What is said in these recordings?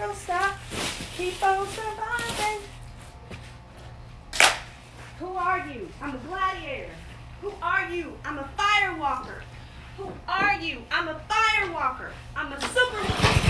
gonna stop. Keep on surviving. Who are you? I'm a gladiator. Who are you? I'm a fire walker. Who are you? I'm a fire walker. I'm a super...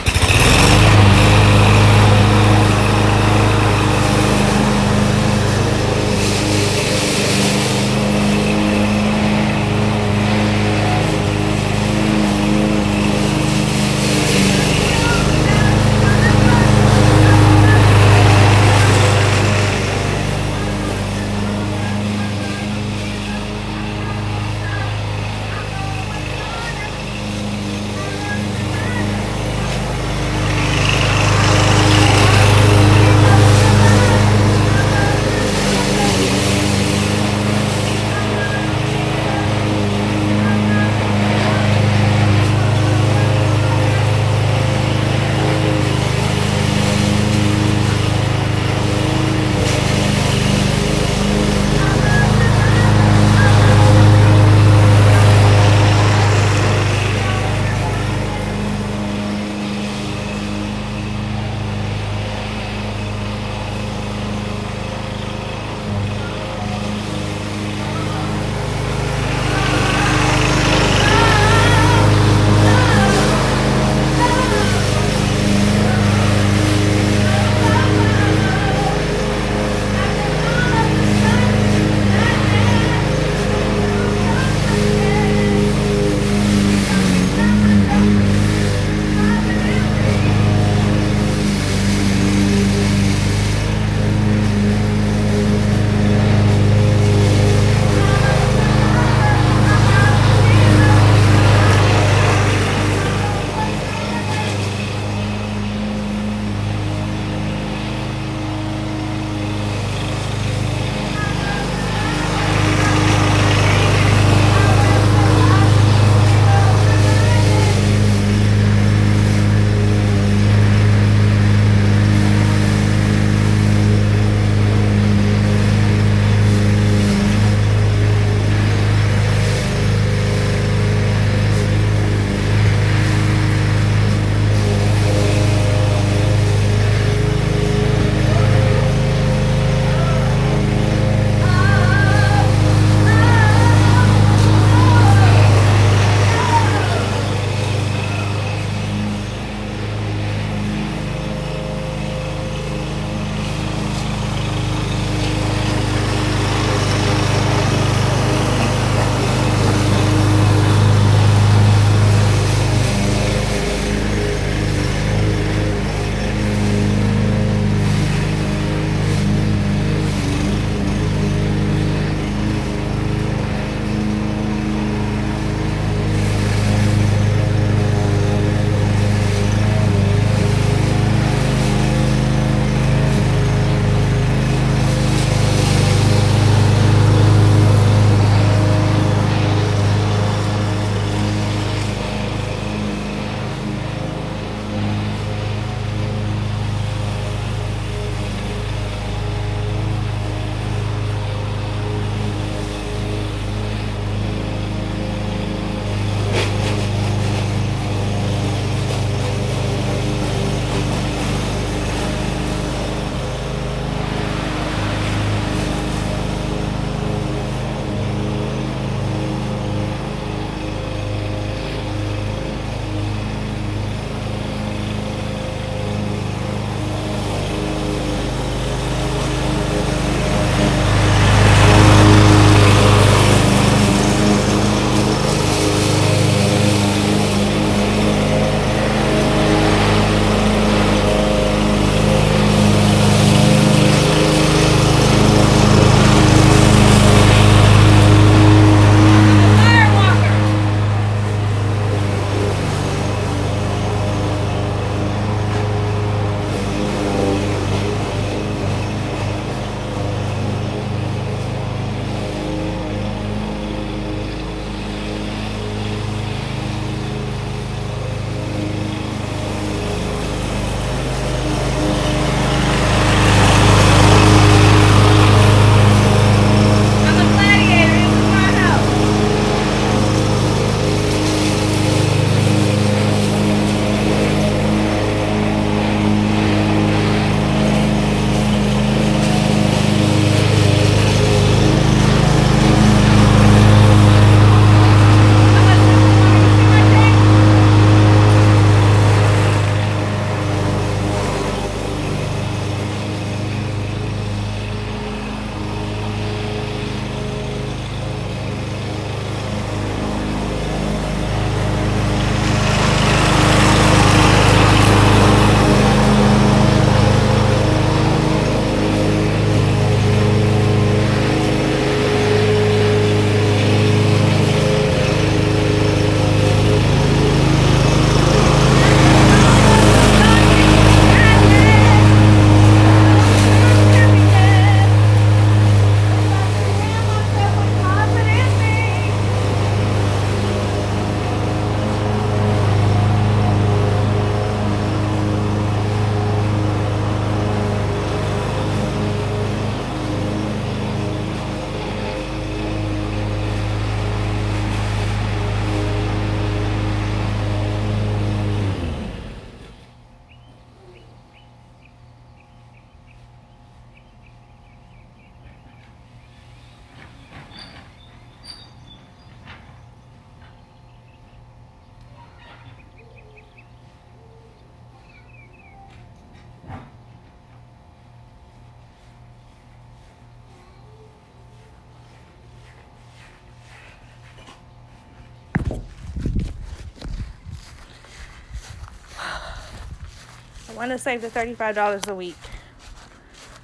I want to save the $35 a week,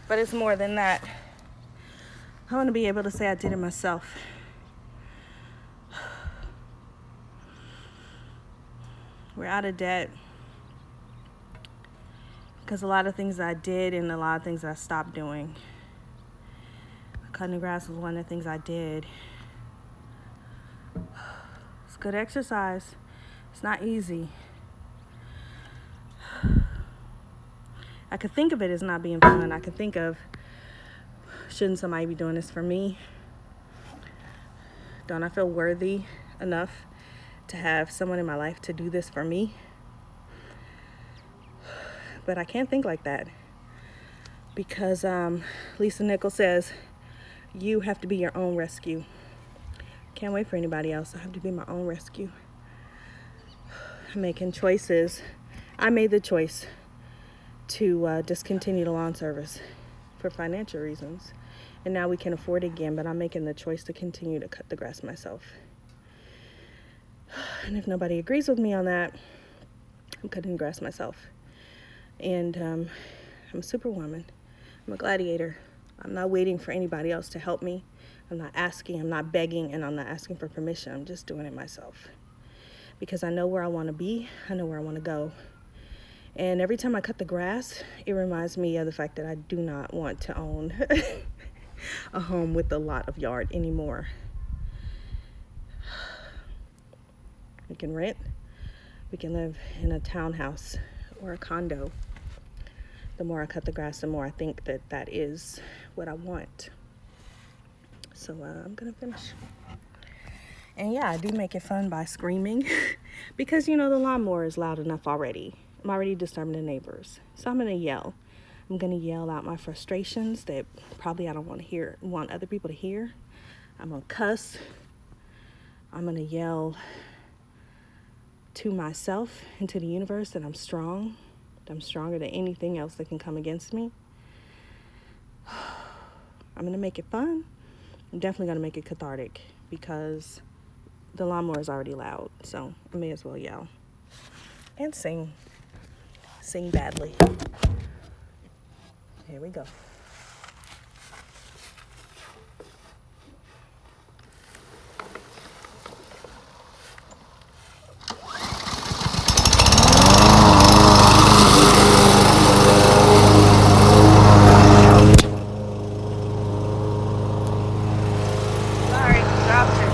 but it's more than that. I want to be able to say I did it myself. We're out of debt because a lot of things I did and a lot of things I stopped doing. Cutting the grass was one of the things I did. It's good exercise. It's not easy. I could think of it as not being fun. I could think of, shouldn't somebody be doing this for me? Don't I feel worthy enough to have someone in my life to do this for me? But I can't think like that because Lisa Nichols says, you have to be your own rescue. Can't wait for anybody else. I have to be my own rescue. I'm making choices. I made the choice to discontinue the lawn service for financial reasons. And now we can afford it again, but I'm making the choice to continue to cut the grass myself. And if nobody agrees with me on that, I'm cutting the grass myself. And I'm a superwoman. I'm a gladiator. I'm not waiting for anybody else to help me. I'm not asking, I'm not begging, and I'm not asking for permission. I'm just doing it myself. Because I know where I want to be. I know where I want to go. And every time I cut the grass, it reminds me of the fact that I do not want to own a home with a lot of yard anymore. We can rent. We can live in a townhouse or a condo. The more I cut the grass, the more I think that that is what I want. So I'm going to finish. And yeah, I do make it fun by screaming because, you know, the lawnmower is loud enough already. I'm already disturbing the neighbors. So I'm going to yell. I'm going to yell out my frustrations that probably I don't want other people to hear. I'm going to cuss. I'm going to yell to myself and to the universe that I'm strong. That I'm stronger than anything else that can come against me. I'm going to make it fun. I'm definitely going to make it cathartic because the lawnmower is already loud. So I may as well yell and sing. Sing badly. Here we go. Sorry, dropped it.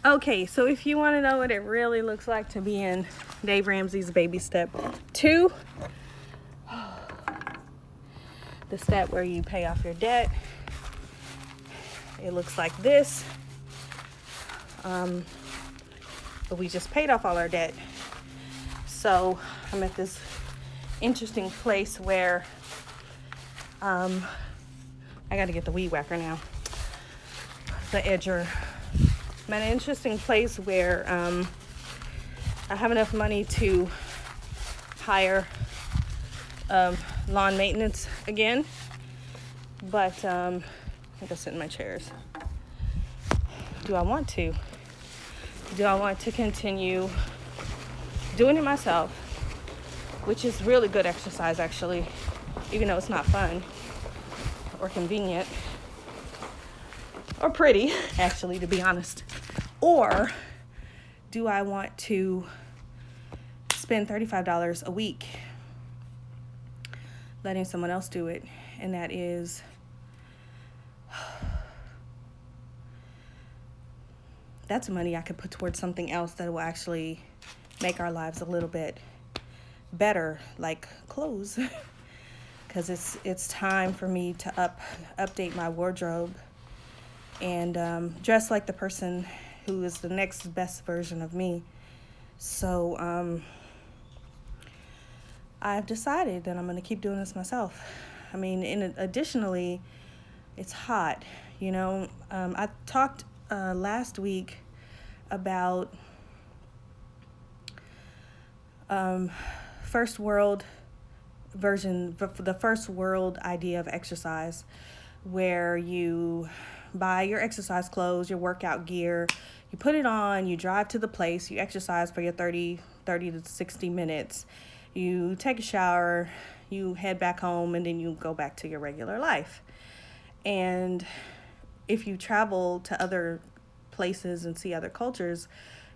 Okay, so if you want to know what it really looks like to be in Dave Ramsey's baby step 2, the step where you pay off your debt, it looks like this. But we just paid off all our debt. So I'm at this interesting place where I got to get the weed whacker now, the edger. I'm at an interesting place where I have enough money to hire lawn maintenance again, but I go sit in my chairs. Do I want to? Do I want to continue doing it myself, which is really good exercise actually, even though it's not fun or convenient or pretty actually, to be honest? Or do I want to spend $35 a week letting someone else do it? And that is that's money I could put towards something else that will actually make our lives a little bit better, like clothes. Because it's time for me to update my wardrobe and dress like the person who is the next best version of me. So I've decided that I'm going to keep doing this myself. I mean, additionally, it's hot. You know, I talked last week about first world version, the first world idea of exercise, where you buy your exercise clothes, your workout gear, you put it on, you drive to the place, you exercise for your 30 to 60 minutes, you take a shower, you head back home, and then you go back to your regular life. And if you travel to other places and see other cultures,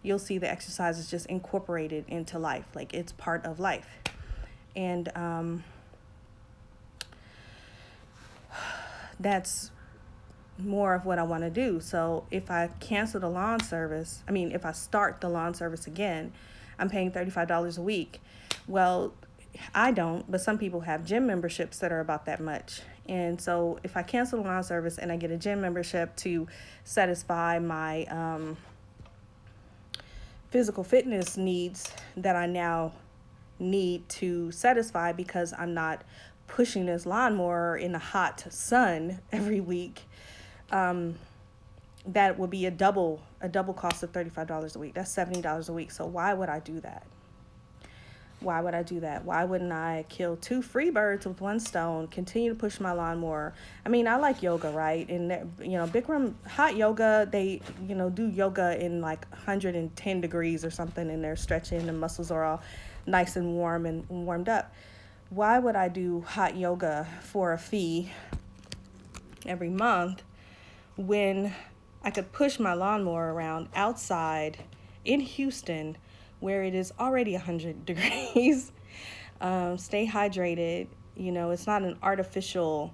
you'll see the exercise is just incorporated into life, like it's part of life. And that's more of what I want to do. So if I cancel the lawn service, if I start the lawn service again, I'm paying $35 a week. Well, I don't, but some people have gym memberships that are about that much. And so if I cancel the lawn service and I get a gym membership to satisfy my physical fitness needs that I now need to satisfy because I'm not pushing this lawnmower in the hot sun every week, that would be a double cost of $35 a week. That's $70 a week. So why would I do that? Why would I do that? Why wouldn't I kill 2 free birds with one stone, continue to push my lawnmower? I mean, I like yoga, right? And, Bikram, hot yoga, they, do yoga in like 110 degrees or something, and they're stretching, the muscles are all nice and warm and warmed up. Why would I do hot yoga for a fee every month when I could push my lawnmower around outside in Houston where it is already 100 degrees, stay hydrated? It's not an artificial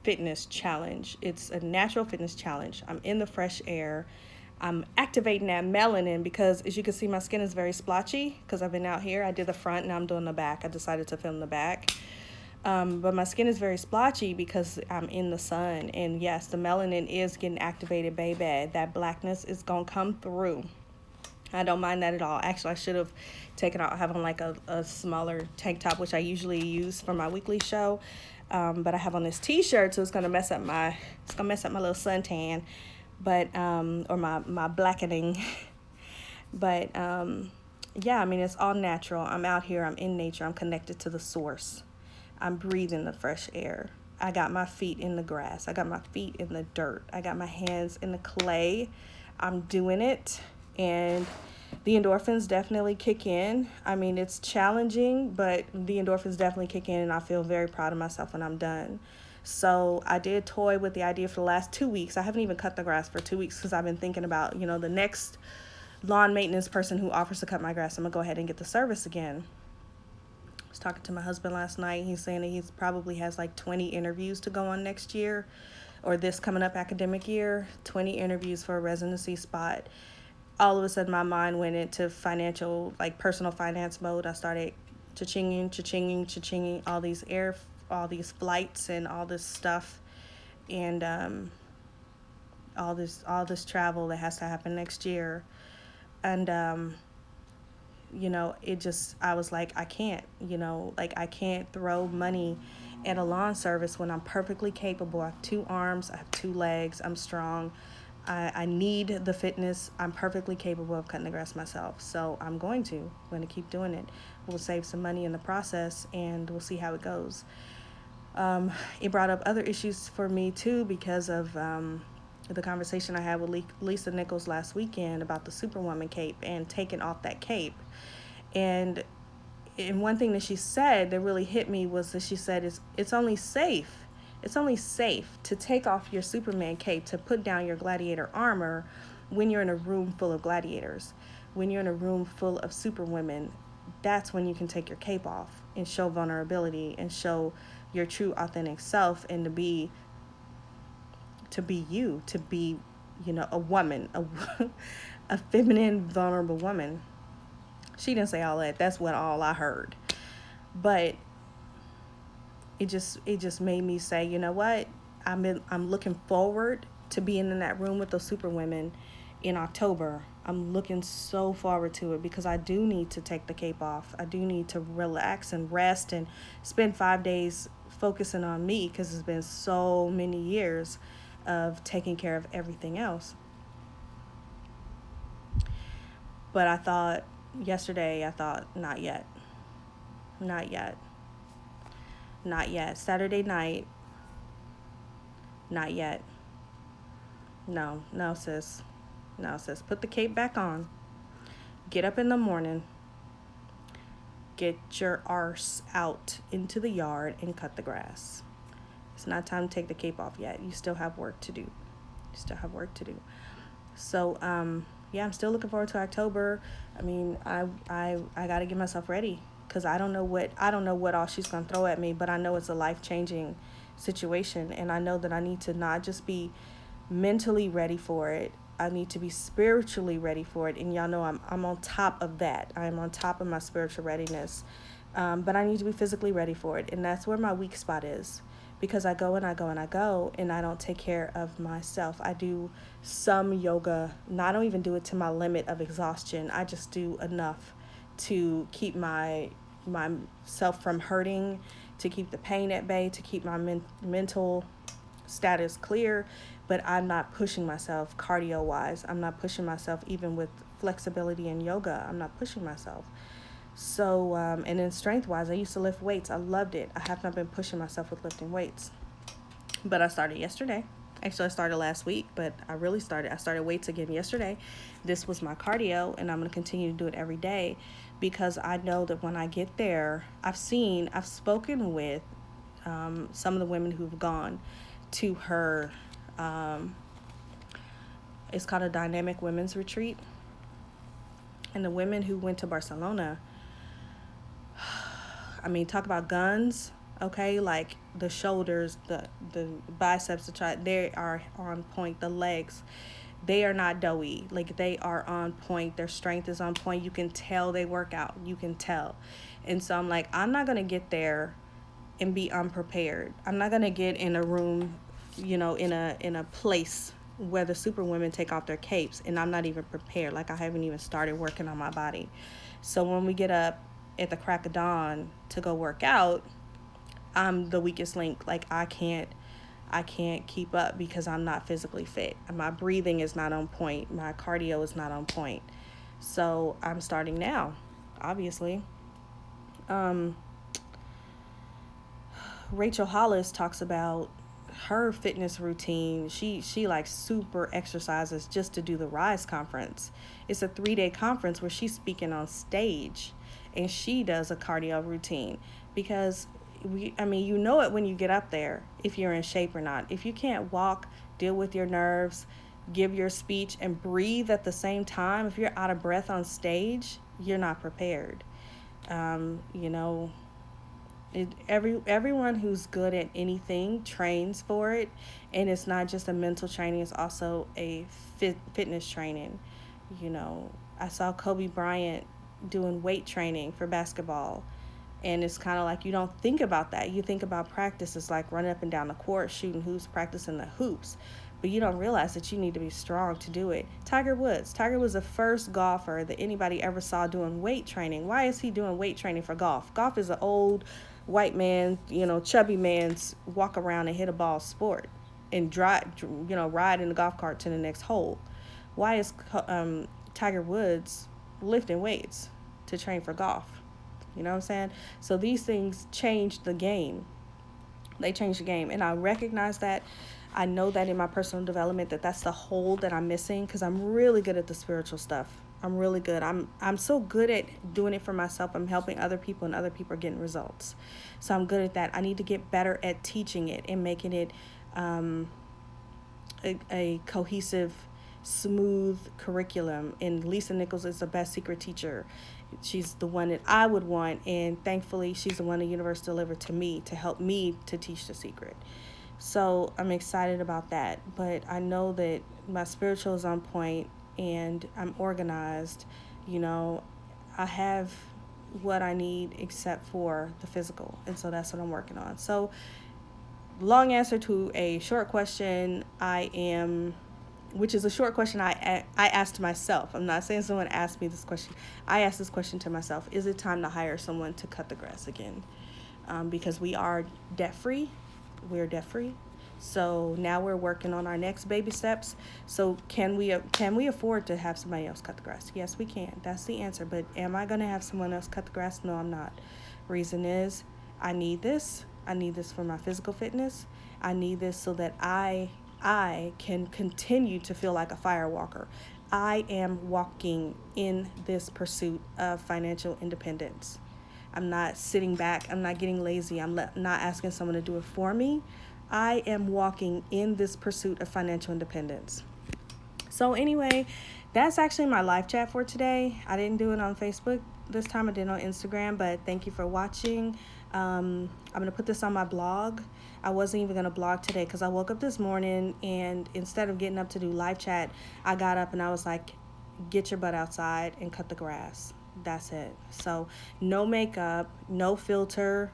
fitness challenge. It's a natural fitness challenge. I'm in the fresh air. I'm activating that melanin because, as you can see, my skin is very splotchy because I've been out here. I did the front, now I'm doing the back. I decided to film the back. But my skin is very splotchy because I'm in the sun. And yes, the melanin is getting activated, baby. That blackness is going to come through. I don't mind that at all. Actually, I should have taken out, have on like a smaller tank top, which I usually use for my weekly show. But I have on this t-shirt, so it's going to mess up my little suntan. But, or my blackening. But, yeah, it's all natural. I'm out here. I'm in nature. I'm connected to the source. I'm breathing the fresh air. I got my feet in the grass. I got my feet in the dirt. I got my hands in the clay. I'm doing it. And the endorphins definitely kick in. It's challenging, but the endorphins definitely kick in, and I feel very proud of myself when I'm done. So I did toy with the idea for the last 2 weeks. I haven't even cut the grass for 2 weeks because I've been thinking about, the next lawn maintenance person who offers to cut my grass, I'm going to go ahead and get the service again. I was talking to my husband last night. He's saying that he probably has like 20 interviews to go on next year or this coming up academic year, 20 interviews for a residency spot. All of a sudden, my mind went into financial, like personal finance mode. I started cha-chinging, all these flights and all this stuff, and all this travel that has to happen next year. And I was like, I can't, I can't throw money at a lawn service when I'm perfectly capable. I have 2 arms, I have 2 legs, I'm strong. I need the fitness. I'm perfectly capable of cutting the grass myself. So I'm going to keep doing it. We'll save some money in the process, and we'll see how it goes. It brought up other issues for me too, because of the conversation I had with Lisa Nichols last weekend about the Superwoman cape and taking off that cape. And one thing that she said that really hit me was that she said it's only safe. It's only safe to take off your Superman cape, to put down your gladiator armor when you're in a room full of gladiators. When you're in a room full of superwomen, that's when you can take your cape off and show vulnerability and show your true authentic self, and to be you, to be, a woman, a feminine, vulnerable woman. She didn't say all that. That's what all I heard. But it just made me say, you know what? I'm looking forward to being in that room with those super women in October. I'm looking so forward to it, because I do need to take the cape off. I do need to relax and rest and spend 5 days focusing on me, because it's been so many years of taking care of everything else. But yesterday I thought, not yet. Saturday night, not yet. No, sis. Put the cape back on. Get up in the morning. Get your arse out into the yard and cut the grass. It's not time to take the cape off yet. You still have work to do. So, I'm still looking forward to October. I mean, I got to get myself ready, because I don't know what all she's going to throw at me, but I know it's a life-changing situation, and I know that I need to not just be mentally ready for it. I need to be spiritually ready for it, and y'all know I'm on top of that. I'm on top of my spiritual readiness, but I need to be physically ready for it, and that's where my weak spot is, because I go and I don't take care of myself. I do some yoga. No, I don't even do it to my limit of exhaustion. I just do enough to keep myself from hurting, to keep the pain at bay, to keep my mental status clear. But I'm not pushing myself cardio-wise. I'm not pushing myself even with flexibility and yoga. I'm not pushing myself. So, and then strength-wise, I used to lift weights. I loved it. I have not been pushing myself with lifting weights. But I started yesterday. Actually, I started last week, but I started weights again yesterday. This was my cardio, and I'm going to continue to do it every day, because I know that when I get there, I've spoken with some of the women who've gone to her, it's called a Dynamic Women's Retreat. And the women who went to Barcelona, I mean, talk about guns, okay? Like the shoulders, the biceps, they are on point. The legs, they are not doughy. Like, they are on point. Their strength is on point. You can tell they work out. You can tell. And so I'm like, I'm not going to get there and be unprepared. I'm not going to get in a room, in a place where the super women take off their capes, and I'm not even prepared. Like, I haven't even started working on my body. So when we get up at the crack of dawn to go work out, I'm the weakest link. Like, I can't keep up, because I'm not physically fit. My breathing is not on point. My cardio is not on point. So I'm starting now, obviously. Rachel Hollis talks about her fitness routine. She like super exercises just to do the Rise conference. It's a 3-day conference where she's speaking on stage, and she does a cardio routine, because you know it when you get up there, if you're in shape or not. If you can't walk, deal with your nerves, give your speech, and breathe at the same time, if you're out of breath on stage, you're not prepared. Everyone who's good at anything trains for it, and it's not just a mental training, it's also a fitness training. You know, I saw Kobe Bryant doing weight training for basketball, and it's kind of like you don't think about that. You think about practice as like running up and down the court, shooting hoops, practicing the hoops, but you don't realize that you need to be strong to do it. Tiger was the first golfer that anybody ever saw doing weight training. Why is he doing weight training for golf? Golf is an old white man, chubby man's walk around and hit a ball sport and ride in the golf cart to the next hole. Why is Tiger Woods lifting weights to train for golf? You know what I'm saying? So these things change the game. They change the game. And I recognize that. I know that in my personal development that's the hole that I'm missing, because I'm really good at the spiritual stuff. I'm really good. I'm so good at doing it for myself. I'm helping other people, and other people are getting results. So I'm good at that. I need to get better at teaching it and making it a cohesive, smooth curriculum. And Lisa Nichols is the best secret teacher. She's the one that I would want, and thankfully she's the one the universe delivered to me to help me to teach the secret. So I'm excited about that. But I know that my spiritual is on point and I'm organized. I have what I need except for the physical. And so that's what I'm working on. So long answer to a short question, which is a short question I asked myself. I'm not saying someone asked me this question. I asked this question to myself. Is it time to hire someone to cut the grass again? Because we are debt-free. We're debt-free. So now we're working on our next baby steps. So can we afford to have somebody else cut the grass? Yes, we can. That's the answer. But am I going to have someone else cut the grass? No, I'm not. Reason is I need this. I need this for my physical fitness. I need this so that I can continue to feel like a fire walker. I am walking in this pursuit of financial independence. I'm not sitting back. I'm not getting lazy. I'm not asking someone to do it for me. I am walking in this pursuit of financial independence. So anyway, that's actually my live chat for today. I didn't do it on Facebook this time. I did it on Instagram, but thank you for watching. I'm going to put this on my blog. I wasn't even going to blog today because I woke up this morning, and instead of getting up to do live chat, I got up and I was like, get your butt outside and cut the grass. That's it. So no makeup, no filter,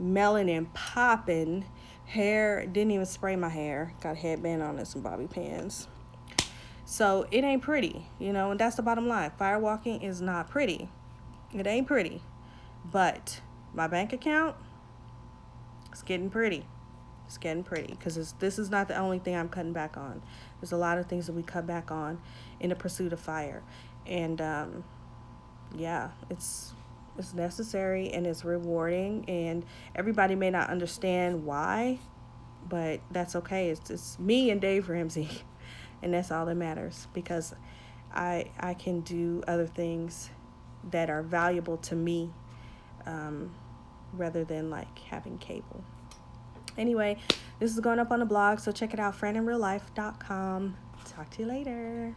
melanin popping, hair, didn't even spray my hair. Got a headband on and some bobby pins. So it ain't pretty, and that's the bottom line. Fire walking is not pretty. It ain't pretty. But my bank account, it's getting pretty. It's getting pretty, because this is not the only thing I'm cutting back on. There's a lot of things that we cut back on in the pursuit of fire. And it's necessary and it's rewarding, and everybody may not understand why, but that's okay. It's me and Dave Ramsey, and that's all that matters, because I can do other things that are valuable to me, rather than like having cable. Anyway, this is going up on the blog, so check it out, franinreallife.com. Talk to you later.